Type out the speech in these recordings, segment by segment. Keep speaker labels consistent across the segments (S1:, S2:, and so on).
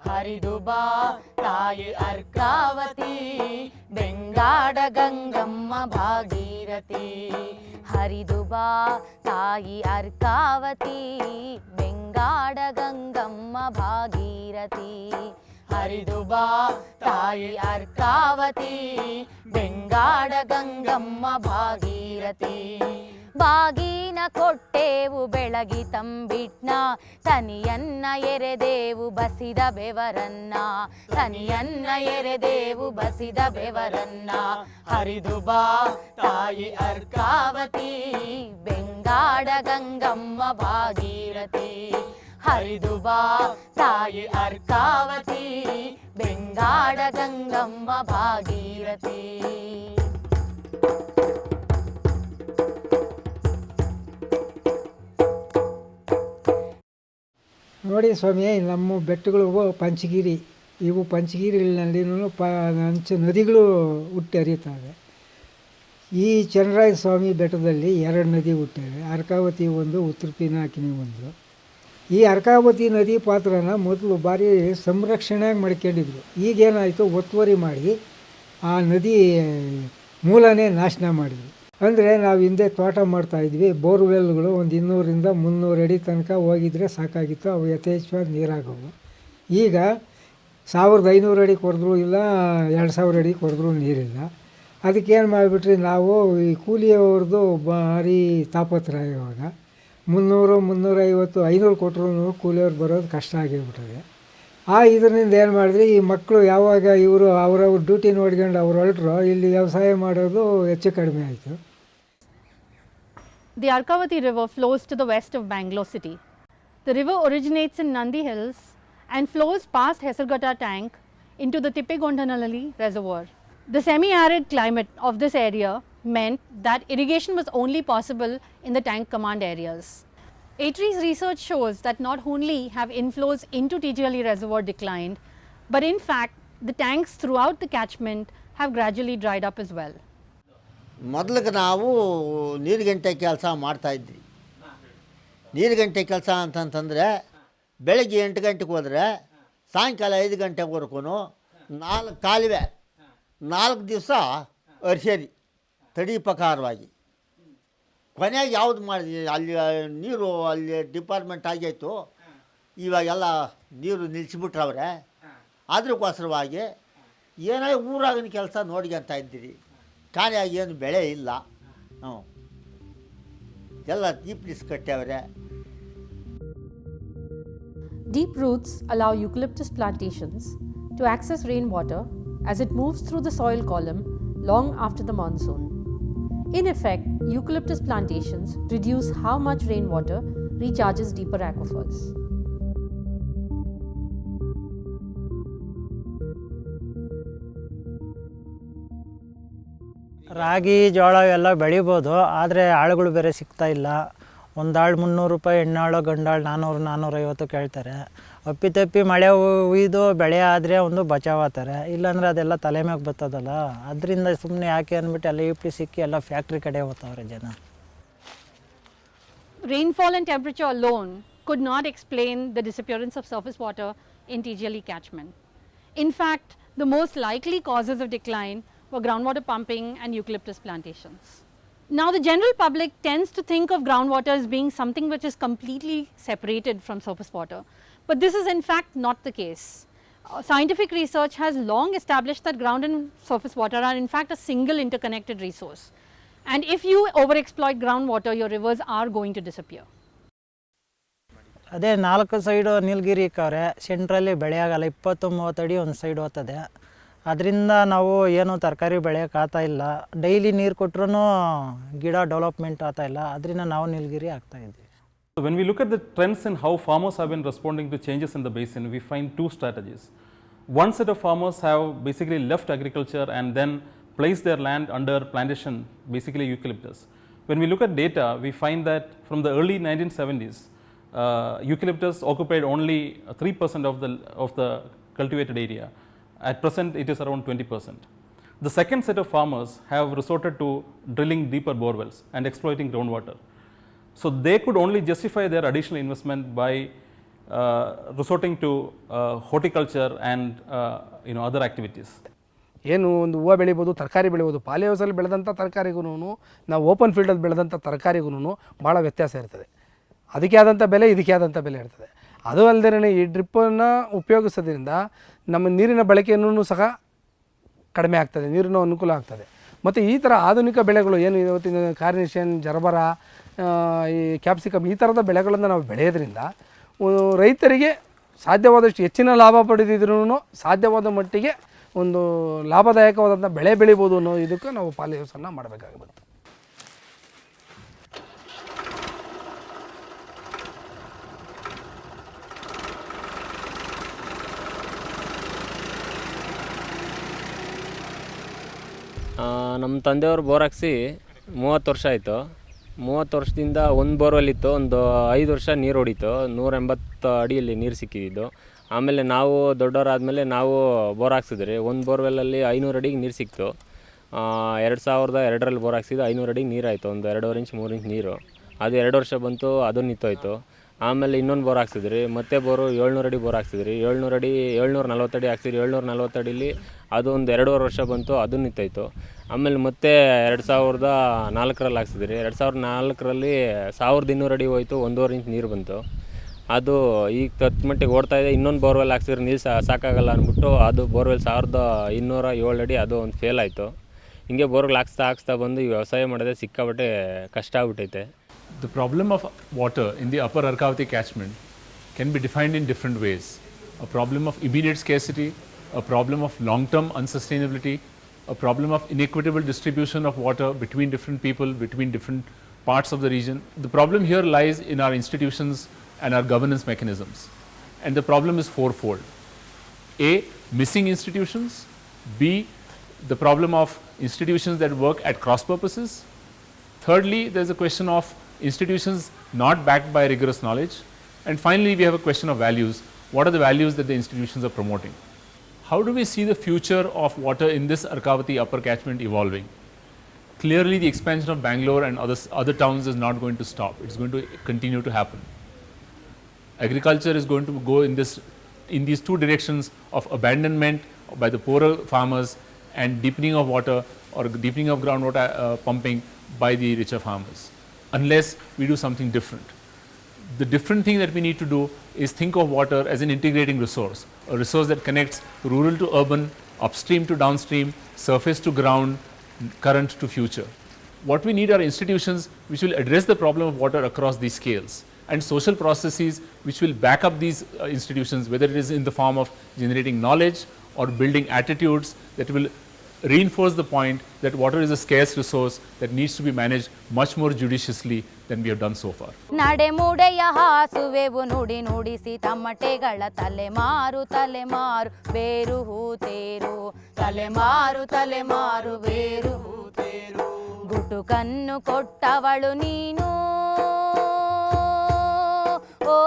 S1: ಹರಿದು ಬಾ ತಾಯಿ ಅರ್ಕಾವತಿ ಬೆಂಗಾಡ ಗಂಗಮ್ಮ ಭಾಗೀರಥಿ. ಹರಿದು ಬಾ ತಾಯಿ ಅರ್ಕಾವತಿ ಬೆಂಗಾಡ ಗಂಗಮ್ಮ ಭಾಗೀರಥಿ. ಹರಿದು ಬಾ ತಾಯಿ ಅರ್ಕಾವತಿ ಬೆಂಗಾಡ ಗಂಗಮ್ಮ ಭಾಗೀರಥಿ. ಬಾಗಿನ ಕೊಟ್ಟೇವು ಬೆಳಗಿ ತಂಬಿಟ್ನ ತನಿಯನ್ನ ಎರೆದೇವು ಬಸಿದ ಬೆವರನ್ನ. ತನಿಯನ್ನ ಎರೆದೇವು ಬಸಿದ ಬೆವರನ್ನ. ಹರಿದು ಬಾ ತಾಯಿ ಅರ್ಕಾವತಿ ಬೆಂಗಾಡ ಗಂಗಮ್ಮ ಭಾಗೀರಥಿ. ಹರಿದು ಬಾ ತಾಯಿ ಅರ್ಕಾವತಿ ಬೆಂಗಾಡ ಗಂಗಮ್ಮ ಭಾಗೀರಥಿ.
S2: ನೋಡಿ ಸ್ವಾಮಿ, ನಮ್ಮ ಬೆಟ್ಟಗಳು ಪಂಚಗಿರಿ, ಇವು ಪಂಚಗಿರಿನಲ್ಲಿನೂ ನದಿಗಳು ಹುಟ್ಟಿ ಹರಿಯುತ್ತವೆ. ಈ ಚನ್ನರಾಯ ಸ್ವಾಮಿ ಬೆಟ್ಟದಲ್ಲಿ 2 ನದಿ ಹುಟ್ಟಿವೆ. ಅರ್ಕಾವತಿ ಒಂದು, ಉತ್ತರ ಪಿನಾಕಿನಿ ಒಂದು. ಈ ಅರ್ಕಾವತಿ ನದಿ ಪಾತ್ರನ ಮೊದಲು ಭಾರಿ ಸಂರಕ್ಷಣೆಯಾಗಿ ಮಾಡ್ಕೊಂಡಿದ್ರು. ಈಗೇನಾಯಿತು, ಒತ್ತುವರಿ ಮಾಡಿ ಆ ನದಿ ಮೂಲನೇ ನಾಶನ ಮಾಡಿದ್ರು. ಅಂದರೆ ನಾವು ಹಿಂದೆ ತೋಟ ಮಾಡ್ತಾಯಿದ್ವಿ, ಬೋರ್ವೆಲ್ಗಳು ಒಂದು 200ರಿಂದ 300 ಅಡಿ ತನಕ ಹೋಗಿದ್ರೆ ಸಾಕಾಗಿತ್ತು, ಅವು ಯಥೇಚ್ಛವಾಗಿ ನೀರಾಗವು. ಈಗ 1500 ಅಡಿ ಕೊರೆದ್ರೂ ಇಲ್ಲ, 2000 ಅಡಿ ಕೊರೆದ್ರೂ ನೀರಿಲ್ಲ. ಅದಕ್ಕೇನು ಮಾಡಿಬಿಟ್ರಿ ನಾವು, ಈ ಕೂಲಿಯವ್ರದ್ದು ಭಾರಿ ತಾಪತ್ರ. ಇವಾಗ 300, 350, 500 ಕೊಟ್ಟರು ಕೂಲಿಯವ್ರು ಬರೋದು ಕಷ್ಟ ಆಗಿಬಿಟ್ಟಿದೆ. ಇದರಿಂದ ಏನು ಮಾಡಿದ್ರಿ, ಈ ಮಕ್ಕಳು ಯಾವಾಗ ಇವರು ಅವರವ್ರ ಡ್ಯೂಟಿ ನೋಡ್ಕೊಂಡು ಅವ್ರು ಹೊರಟ್ರು, ಇಲ್ಲಿ ವ್ಯವಸಾಯ ಮಾಡೋದು ಹೆಚ್ಚು ಕಡಿಮೆ ಆಯಿತು.
S3: The Arkavati River flows to the west of Bangalore city. The river originates in Nandi Hills and flows past Hesarghatta tank into the Tippegondhanalli reservoir. The semi-arid climate of this area meant that irrigation was only possible in the tank command areas. ATRI's research shows that not only have inflows into TGLE reservoir declined, but in fact the tanks throughout the catchment have gradually dried up as well.
S4: ಮೊದಲಿಗೆ ನಾವು ನೀರುಗಂಟೆ ಕೆಲಸ ಮಾಡ್ತಾಯಿದ್ವಿ. ನೀರುಗಂಟೆ ಕೆಲಸ ಅಂತಂತಂದರೆ ಬೆಳಗ್ಗೆ 8 ಗಂಟೆಗೆ ಹೋದರೆ ಸಾಯಂಕಾಲ 5 ಗಂಟೆವರೆಗೂ 4 ಕಾಲುವೆ 4 ದಿವಸ ಅರ್ಸೇರಿ ತಡಿ ಪ್ರಕಾರವಾಗಿ. ಕೊನೆಗೆ ಯಾವುದು ಮಾಡಿದ್ವಿ, ಅಲ್ಲಿ ನೀರು ಅಲ್ಲಿ ಡಿಪಾರ್ಟ್ಮೆಂಟ್ ಆಗೈತು, ಇವಾಗೆಲ್ಲ ನೀರು ನಿಲ್ಲಿಸಿಬಿಟ್ರವ್ರೆ. ಅದಕ್ಕೋಸ್ಕರವಾಗಿ ಏನೋ ಊರಾಗಿನ ಕೆಲಸ ನೋಡ್ಕೊಂತ ಇದ್ದೀರಿ. ಖಾಲಿಯಾಗಿ ಏನು ಬೆಳೆ ಇಲ್ಲ, ಎಲ್ಲ ದೀಪ್ಲಿಸ್ ಕಟ್ಟವ್ರೆ.
S5: Deep roots allow eucalyptus plantations to access rainwater as it moves through the soil column long after the monsoon. In effect, eucalyptus plantations reduce how much rainwater recharges deeper aquifers.
S6: ರಾಗಿ ಜೋಳ ಎಲ್ಲ ಬೆಳಿಬೋದು, ಆದರೆ ಆಳುಗಳು ಬೇರೆ ಸಿಗ್ತಾ ಇಲ್ಲ. ಒಂದು ಆಳು 300 ರೂಪಾಯಿ, ಹೆಣ್ಣಾಳು ಗಂಡಾಳು 400, 450 ಕೇಳ್ತಾರೆ. ಅಪ್ಪಿತಪ್ಪಿ ಮಳೆ ಹುಯ್ದು ಬೆಳೆ ಆದರೆ ಒಂದು ಬಚಾವಾತಾರೆ, ಇಲ್ಲಾಂದ್ರೆ ಅದೆಲ್ಲ ತಲೆ ಮ್ಯಾಗೆ ಬರ್ತದಲ್ಲ. ಅದರಿಂದ ಸುಮ್ಮನೆ ಯಾಕೆ ಅಂದ್ಬಿಟ್ಟು ಎಲ್ಲ ಇಪ್ಪಿ ಸಿಕ್ಕಿ ಎಲ್ಲ ಫ್ಯಾಕ್ಟ್ರಿ ಕಡೆ ಹೋಗ್ತಾವ್ರೆ ಜನ.
S3: Rainfall and temperature alone could not explain the disappearance of surface water in TGLE catchment. In fact, the most likely causes of decline were groundwater pumping and eucalyptus plantations. Now the general public tends to think of groundwater as being something which is completely separated from surface water, but this is in fact not the case. Scientific research has long established that ground and surface water are in fact a single interconnected resource, and if you overexploit groundwater, your rivers are going to disappear.
S6: ಅದೇ 4 side ನೀಲಗಿರಿ ಇಕ್ಕವ್ರೆ, ಸೆಂಟ್ರಲ್ಲಿ ಬೆಳೆ ಆಗಲ್ಲ, 20-30 ಅಡಿ ಒಂದು side ಹೋಗ್ತದೆ. ಅದರಿಂದ ನಾವು ಏನು ತರಕಾರಿ ಬೆಳೆಯೋಕೆ ಆಗ್ತಾ ಇಲ್ಲ. ಡೈಲಿ ನೀರು ಕೊಟ್ಟರೂ ಗಿಡ ಡೆವಲಪ್ಮೆಂಟ್ ಆಗ್ತಾ ಇಲ್ಲ, ಅದರಿಂದ ನಾವು ನೀಲಗಿರಿ ಆಗ್ತಾ ಇದ್ವಿ.
S7: When we look at the trends in how farmers have been responding to changes in the basin, we find 2 strategies. One set of farmers have basically left agriculture and then placed their land under plantation, basically eucalyptus. When we look at data, we find that from the early 1970s, eucalyptus occupied only 3% of the cultivated area. At present, it is around 20%. The second set of farmers have resorted to drilling deeper borewells and exploiting groundwater. So they could only justify their additional investment by resorting to horticulture and other activities.
S8: ಏನು ಒಂದು ಹೂವು ಬೆಳಿಬೋದು, ತರಕಾರಿ ಬೆಳಿಬೋದು. ಪಾಲಿ ಹೌಸಲ್ಲಿ ಬೆಳೆದಂಥ ತರಕಾರಿಗೂ ನಾವು open ಫೀಲ್ಡಲ್ಲಿ ಬೆಳೆದಂಥ ತರಕಾರಿಗೂ ಭಾಳ ವ್ಯತ್ಯಾಸ ಇರ್ತದೆ. ಅದಕ್ಕೆ ಆದಂಥ ಬೆಲೆ, ಇದಕ್ಕೆ ಆದಂಥ ಬೆಲೆ ಇರ್ತದೆ. ಅದು ಅಲ್ಲದೆ ಈ ಡ್ರಿಪ್ಪನ್ನು ಉಪಯೋಗಿಸೋದ್ರಿಂದ ನಮ್ಮ ನೀರಿನ ಬಳಕೆಯನ್ನು ಸಹ ಕಡಿಮೆ ಆಗ್ತದೆ, ನೀರಿನ ಅನುಕೂಲ ಆಗ್ತದೆ. ಮತ್ತು ಈ ಥರ ಆಧುನಿಕ ಬೆಳೆಗಳು ಏನು ಇವತ್ತಿನ ಕಾರ್ನೇಷನ್, ಜರಬರ, ಈ ಕ್ಯಾಪ್ಸಿಕಮ್ ಈ ಥರದ ಬೆಳೆಗಳನ್ನು ನಾವು ಬೆಳೆಯೋದ್ರಿಂದ ರೈತರಿಗೆ ಸಾಧ್ಯವಾದಷ್ಟು ಹೆಚ್ಚಿನ ಲಾಭ ಪಡೆದಿದ್ರೂ ಸಾಧ್ಯವಾದ ಮಟ್ಟಿಗೆ ಒಂದು ಲಾಭದಾಯಕವಾದಂಥ ಬೆಳೆ ಬೆಳಿಬೋದು ಅನ್ನೋ ಇದಕ್ಕೆ ನಾವು ಪಾಲಿ ಹೌಸನ್ನು ಮಾಡಬೇಕಾಗುತ್ತೆ.
S9: ನಮ್ಮ ತಂದೆಯವರು ಬೋರ್ ಹಾಕ್ಸಿ 30 ವರ್ಷ ಆಯಿತು. 30 ವರ್ಷದಿಂದ ಒಂದು ಬೋರ್ವೆಲ್ ಇತ್ತು, ಒಂದು 5 ವರ್ಷ ನೀರು ಹೊಡಿತು. 180 ಅಡಿಯಲ್ಲಿ ನೀರು ಸಿಕ್ಕಿದ್ದು. ಆಮೇಲೆ ನಾವು ದೊಡ್ಡವರಾದಮೇಲೆ ನಾವು ಬೋರ್ ಹಾಕ್ಸಿದ್ರಿ. ಒಂದು ಬೋರ್ವೆಲ್ಲಲ್ಲಿ 500 ಅಡಿಗೆ ನೀರು ಸಿಕ್ತು. 2002ರಲ್ಲಿ ಬೋರ್ ಹಾಕ್ಸಿದ್ದು 500 ಅಡಿಗೆ ನೀರಾಯಿತು, ಒಂದು 2.5 ಇಂಚ್ 3 ಇಂಚ್ ನೀರು. ಅದು 2 ವರ್ಷ ಬಂತು, ಅದು ನಿಂತೋಯ್ತು. ಆಮೇಲೆ ಇನ್ನೊಂದು ಬೋರ್ ಹಾಕ್ಸಿದ್ರಿ, ಮತ್ತೆ ಬೋರು 700 ಅಡಿ ಬೋರ್ ಹಾಕ್ಸಿದ್ರಿ. 740 ಅಡಿ ಹಾಕ್ಸಿದ್ರಿ. 740 ಅಡಿಲಿ ಅದು ಒಂದು 2.5 ವರ್ಷ ಬಂತು, ಅದು ನಿಂತೋಯ್ತು. ಆಮೇಲೆ ಮತ್ತೆ 2004ರಲ್ಲಿ ಹಾಕ್ಸಿದ್ರಿ. 2004ರಲ್ಲಿ 1200 ಅಡಿ ಹೋಯ್ತು, 1.5 ಇಂಚ್ ನೀರು ಬಂತು. ಅದು ಈಗ ತಕ್ಕ ಮಟ್ಟಿಗೆ ಓಡ್ತಾಯಿದೆ. ಇನ್ನೊಂದು ಬೋರ್ವೆಲ್ ಹಾಕ್ಸಿದ್ರೆ ನೀರು ಸಾಕಾಗಲ್ಲ ಅಂದ್ಬಿಟ್ಟು ಅದು ಬೋರ್ವೆಲ್ 1207 ಅಡಿ ಅದು ಒಂದು ಫೇಲ್ ಆಯಿತು. ಹಿಂಗೆ ಬೋರ್ವೆಲ್ ಹಾಕ್ಸ್ತಾ ಬಂದು ಈ ವ್ಯವಸಾಯ ಮಾಡೋದೇ ಸಿಕ್ಕಾಪಟ್ಟೆ ಕಷ್ಟ ಆಗ್ಬಿಟ್ಟೈತೆ.
S10: The problem of water in the upper Arkavathy catchment can be defined in different ways. A problem of immediate scarcity, a problem of long-term unsustainability, a problem of inequitable distribution of water between different people, between different parts of the region. The problem here lies in our institutions and our governance mechanisms. And the problem is fourfold. A, missing institutions. B, the problem of institutions that work at cross purposes. Thirdly, there's a question of institutions not backed by rigorous knowledge. And finally, we have a question of values. What are the values that the institutions are promoting? How do we see the future of water in this Arkavathy upper catchment evolving? Clearly, the expansion of Bangalore and other towns is not going to stop. It's going to continue to happen. Agriculture is going to go in these two directions of abandonment by the poorer farmers and deepening of water or deepening of groundwater pumping by the richer farmers, unless we do something different. The different thing that we need to do is think of water as an integrating resource, a resource that connects rural to urban, upstream to downstream, surface to ground, current to future. What we need are institutions which will address the problem of water across these scales, and social processes which will back up these institutions, whether it is in the form of generating knowledge or building attitudes that will reinforce the point that water is a scarce resource that needs to be managed much more judiciously than we have done so far.
S1: ನಡೆಮುಡೆಯ ಹಾಸುವೆವು ನುಡಿ ನುಡಿಸಿ ತಮ್ಮಟೆಗಳ ತಲೆಮಾರು ತಲೆಮಾರು ಬೇರು ಹೂತೇರು ತಲೆಮಾರು ತಲೆಮಾರು ಬೇರು ಹೂತೇರು ಗುಟುಕನ್ನು ಕೊಟ್ಟವಳು ನೀನು ಓ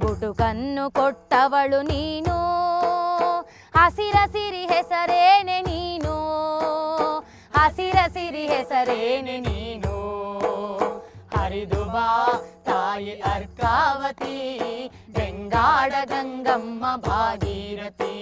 S1: ಗುಟುಕನ್ನು ಕೊಟ್ಟವಳು ನೀನು ಹಸಿರ ಸಿರಿ ಹೆಸರೇನೆ ನೀನು ಹಸಿರ ಸಿರಿ ಹೆಸರೇನೆ ನೀನು ಹರಿದು ಬಾ ತಾಯಿ ಅರ್ಕಾವತಿ ಬೆಂಗಾಡ ಗಂಗಮ್ಮ ಭಾಗೀರಥಿ